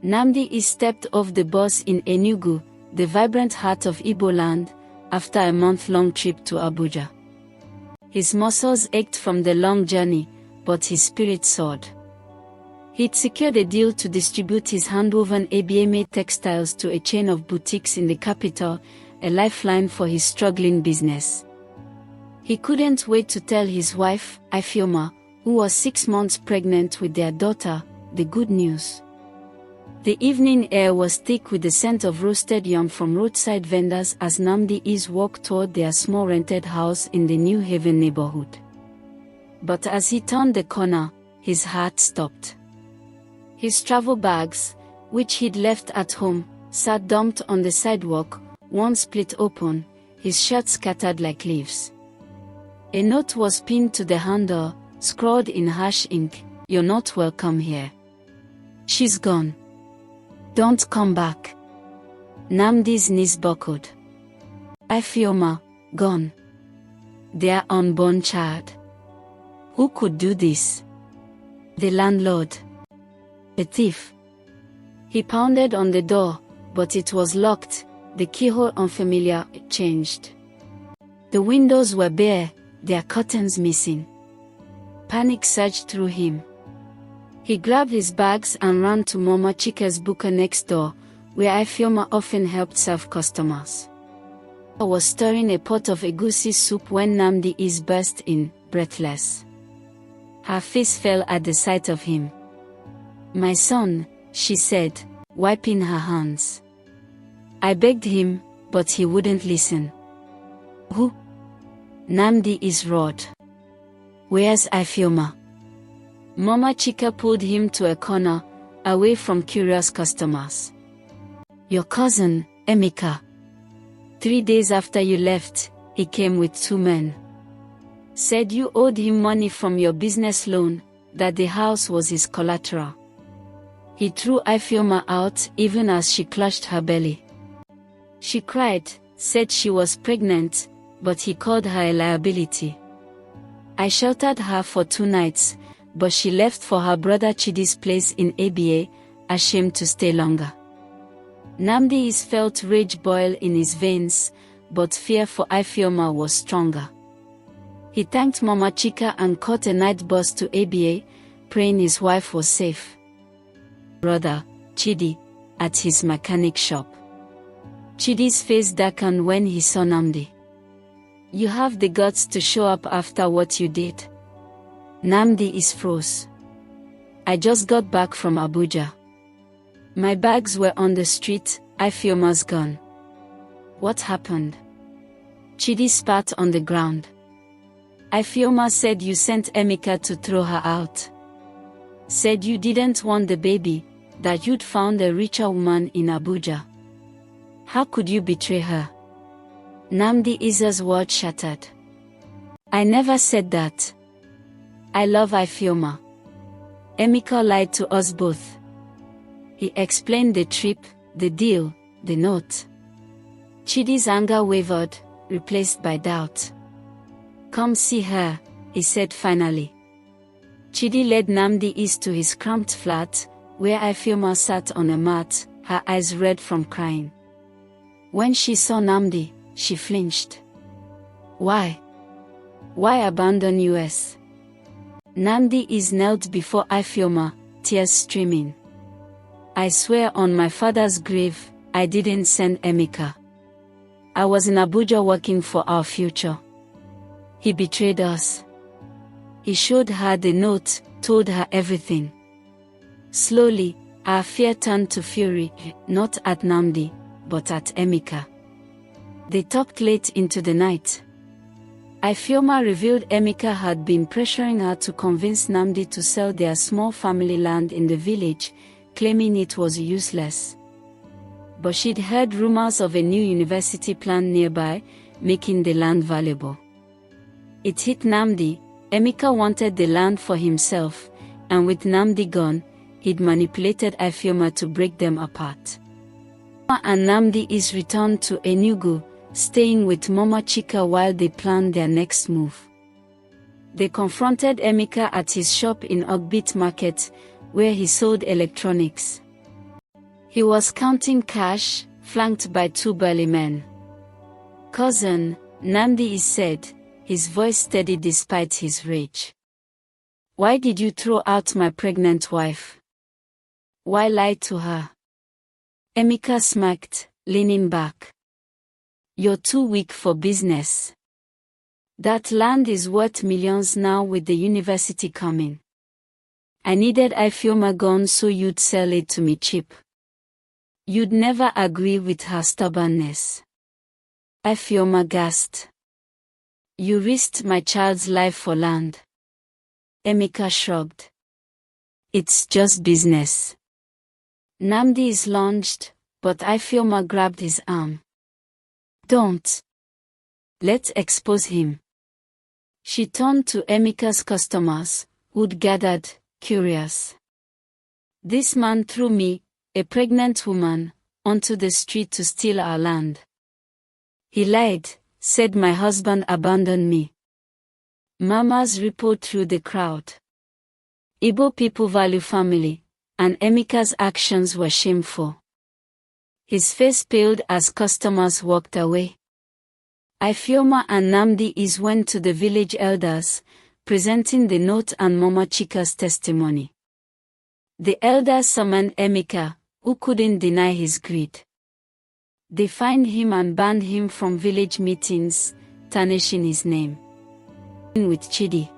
Nnamdi stepped off the bus in Enugu, the vibrant heart of Igbo land, after a month-long trip to Abuja. His muscles ached from the long journey, but his spirit soared. He'd secured a deal to distribute his hand-woven ABA-made textiles to a chain of boutiques in the capital, a lifeline for his struggling business. He couldn't wait to tell his wife, Ifeoma, who was 6 months pregnant with their daughter, the good news. The evening air was thick with the scent of roasted yam from roadside vendors as Nnamdi walked toward their small rented house in the New Haven neighborhood. But as he turned the corner, his heart stopped. His travel bags, which he'd left at home, sat dumped on the sidewalk, one split open, his shirt scattered like leaves. A note was pinned to the handle, scrawled in harsh ink, "You're not welcome here. She's gone. Don't come back." Nnamdi's knees buckled. Ifeoma, gone. Their unborn child. Who could do this? The landlord. A thief. He pounded on the door, but it was locked, the keyhole unfamiliar. It changed. The windows were bare, their curtains missing. Panic surged through him. He grabbed his bags and ran to Mama Chika's buka next door, where Ifeoma often helped serve customers. I was stirring a pot of egusi soup when Nnamdi burst in, breathless. Her face fell at the sight of him. "My son," she said, wiping her hands. I begged him, but he wouldn't listen. "Who?" Nnamdi roared. "Where's Ifeoma?" Mama Chika pulled him to a corner, away from curious customers. "Your cousin, Emeka. 3 days after you left, he came with 2 men. Said you owed him money from your business loan, that the house was his collateral. He threw Ifeoma out even as she clutched her belly. She cried, said she was pregnant, but he called her a liability. I sheltered her for 2 nights, but she left for her brother Chidi's place in ABA, ashamed to stay longer." Nnamdi felt rage boil in his veins, but fear for Ifeoma was stronger. He thanked Mama Chika and caught a night bus to ABA, praying his wife was safe. Brother, Chidi, at his mechanic shop. Chidi's face darkened when he saw Nnamdi. "You have the guts to show up after what you did?" Nnamdi froze. "I just got back from Abuja. My bags were on the street, Ifeoma's gone." "What happened?" Chidi spat on the ground. "Ifeoma said you sent Emeka to throw her out. Said you didn't want the baby, that you'd found a richer woman in Abuja. How could you betray her?" Nnamdi's words shattered. "I never said that. I love Ifeoma. Emeka lied to us both." He explained the trip, the deal, the note. Chidi's anger wavered, replaced by doubt. "Come see her," he said finally. Chidi led Nnamdi to his cramped flat, where Ifeoma sat on a mat, her eyes red from crying. When she saw Nnamdi, she flinched. "Why? Why abandon us?" Nnamdi knelt before Ifeoma, tears streaming. "I swear on my father's grave, I didn't send Emeka. I was in Abuja working for our future. He betrayed us." He showed her the note, told her everything. Slowly, our fear turned to fury, not at Nnamdi, but at Emeka. They talked late into the night. Ifeoma revealed Emeka had been pressuring her to convince Nnamdi to sell their small family land in the village, claiming it was useless. But she'd heard rumors of a new university planned nearby, making the land valuable. It hit Nnamdi. Emeka wanted the land for himself, and with Nnamdi gone, he'd manipulated Ifeoma to break them apart. And Nnamdi returned to Enugu, staying with Mama Chika while they planned their next move. They confronted Emeka at his shop in Ogbit Market, where he sold electronics. He was counting cash, flanked by 2 burly men. "Cousin," Nnamdi said, his voice steady despite his rage. "Why did you throw out my pregnant wife? Why lie to her?" Emeka smirked, leaning back. "You're too weak for business. That land is worth millions now with the university coming. I needed Ifeoma gone so you'd sell it to me cheap. You'd never agree with her stubbornness." Ifeoma gasped. "You risked my child's life for land." Emeka shrugged. "It's just business." Nnamdi lunged, but Ifeoma grabbed his arm. "Don't. Let's expose him." She turned to Emeka's customers, who'd gathered, curious. "This man threw me, a pregnant woman, onto the street to steal our land. He lied, said my husband abandoned me." Murmurs rippled through the crowd. Igbo people value family, and Emeka's actions were shameful. His face paled as customers walked away. Ifeoma and Nnamdi went to the village elders, presenting the note and Mama Chika's testimony. The elders summoned Emeka, who couldn't deny his greed. They fined him and banned him from village meetings, tarnishing his name. With Chidi.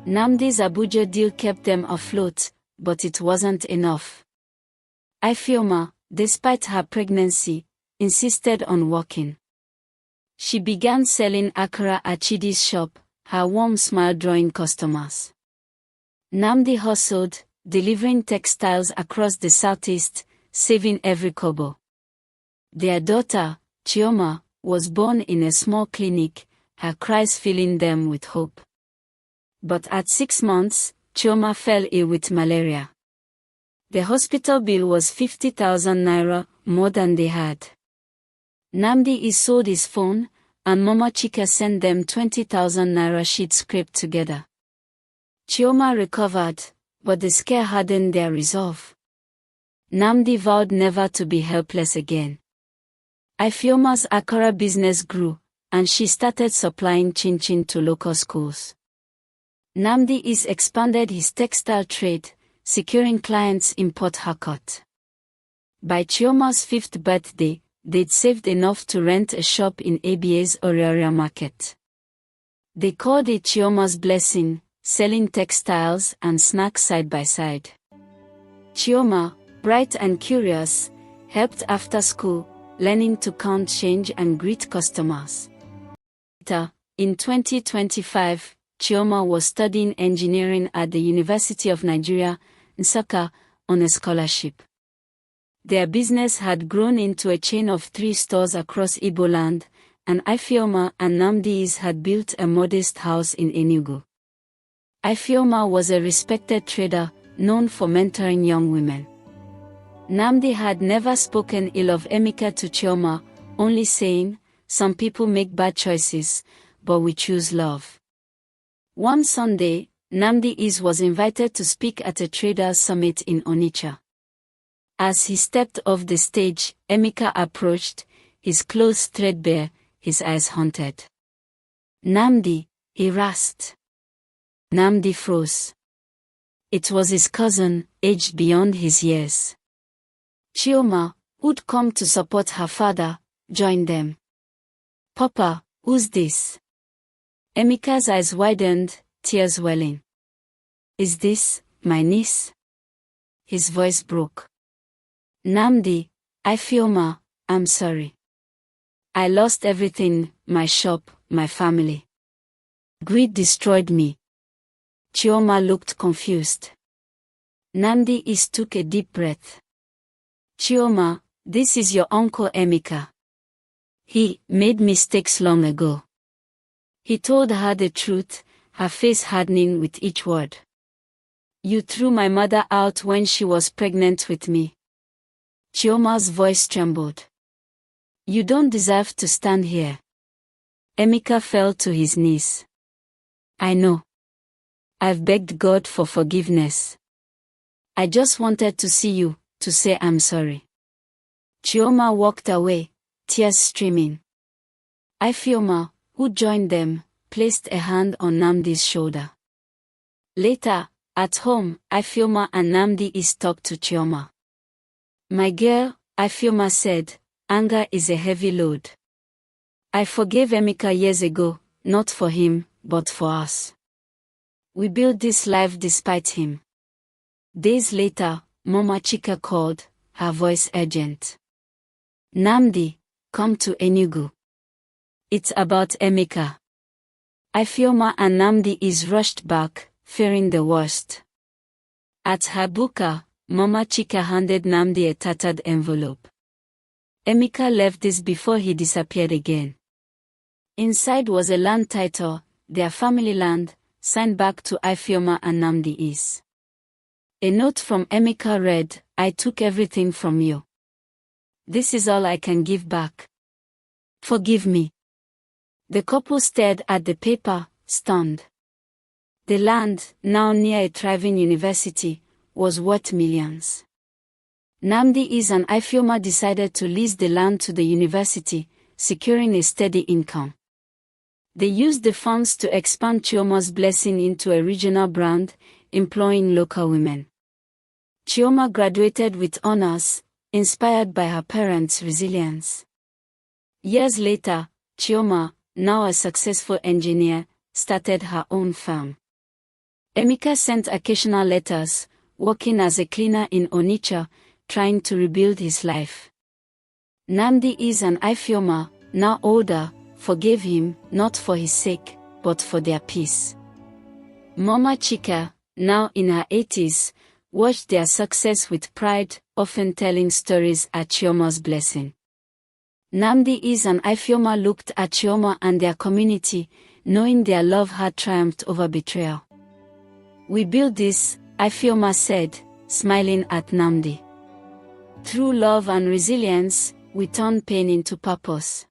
Nnamdi's Abuja deal kept them afloat, but it wasn't enough. Ifeoma, despite her pregnancy, insisted on working. She began selling akara at Chidi's shop, her warm smile drawing customers. Nnamdi hustled, delivering textiles across the southeast, saving every kobo. Their daughter, Chioma, was born in a small clinic, her cries filling them with hope. But at 6 months, Chioma fell ill with malaria. The hospital bill was 50,000 naira, more than they had. Nnamdi sold his phone, and Mama Chika sent them 20,000 naira she'd scraped together. Chioma recovered, but the scare hardened their resolve. Nnamdi vowed never to be helpless again. Ifeoma's akara business grew, and she started supplying chin-chin to local schools. Nnamdi expanded his textile trade, securing clients in Port Harcourt. By Chioma's 5th birthday, they'd saved enough to rent a shop in ABA's Orioria market. They called it Chioma's blessing, selling textiles and snacks side by side. Chioma, bright and curious, helped after school, learning to count change and greet customers. Later, in 2025, Chioma was studying engineering at the University of Nigeria, Nsukka, on a scholarship. Their business had grown into a chain of 3 stores across Igbo land, and Ifeoma and Nnamdi had built a modest house in Enugu. Ifeoma was a respected trader, known for mentoring young women. Nnamdi had never spoken ill of Emeka to Chioma, only saying, "Some people make bad choices, but we choose love." One Sunday, Nnamdi was invited to speak at a traders' summit in Onitsha. As he stepped off the stage, Emeka approached, his clothes threadbare, his eyes haunted. "Nnamdi," he rasped. Nnamdi froze. It was his cousin, aged beyond his years. Chioma, who'd come to support her father, joined them. "Papa, who's this?" Emeka's eyes widened, tears welling. "Is this my niece?" His voice broke. "Nnamdi, Ifeoma, I'm sorry. I lost everything, my shop, my family. Greed destroyed me." Chioma looked confused. Nnamdi took a deep breath. "Chioma, this is your uncle Emeka. He made mistakes long ago." He told her the truth, her face hardening with each word. "You threw my mother out when she was pregnant with me." Chioma's voice trembled. "You don't deserve to stand here." Emeka fell to his knees. "I know. I've begged God for forgiveness. I just wanted to see you, to say I'm sorry. Chioma walked away, tears streaming. Ifeoma, who joined them, placed a hand on Nnamdi's shoulder. Later, at home, Ifeoma and Nnamdi talked to Chioma. My girl, Ifeoma said, anger is a heavy load. I forgave Emeka years ago, not for him, but for us. We built this life despite him. Days later, Mama Chika called, her voice urgent. Nnamdi, come to Enugu. It's about Emeka. Ifeoma and Nnamdi rushed back, fearing the worst. At her buka, Mama Chika handed Nnamdi a tattered envelope. Emeka left this before he disappeared again. Inside was a land title, their family land, signed back to Ifeoma and Nnamdi. A note from Emeka read, I took everything from you. This is all I can give back. Forgive me. The couple stared at the paper, stunned. The land, now near a thriving university, was worth millions. Nnamdi and Ifeoma decided to lease the land to the university, securing a steady income. They used the funds to expand Chioma's blessing into a regional brand, employing local women. Chioma graduated with honors, inspired by her parents' resilience. Years later, Chioma, now a successful engineer, started her own firm. Emeka sent occasional letters, working as a cleaner in Onitsha, trying to rebuild his life. Nnamdi and Ifeoma, now older, forgave him, not for his sake, but for their peace. Mama Chika, now in her 80s, watched their success with pride, often telling stories at Chioma's blessing. Nnamdi and Ifeoma looked at Chioma and their community, knowing their love had triumphed over betrayal. We built this, Ifeoma said, smiling at Nnamdi. Through love and resilience, we turned pain into purpose.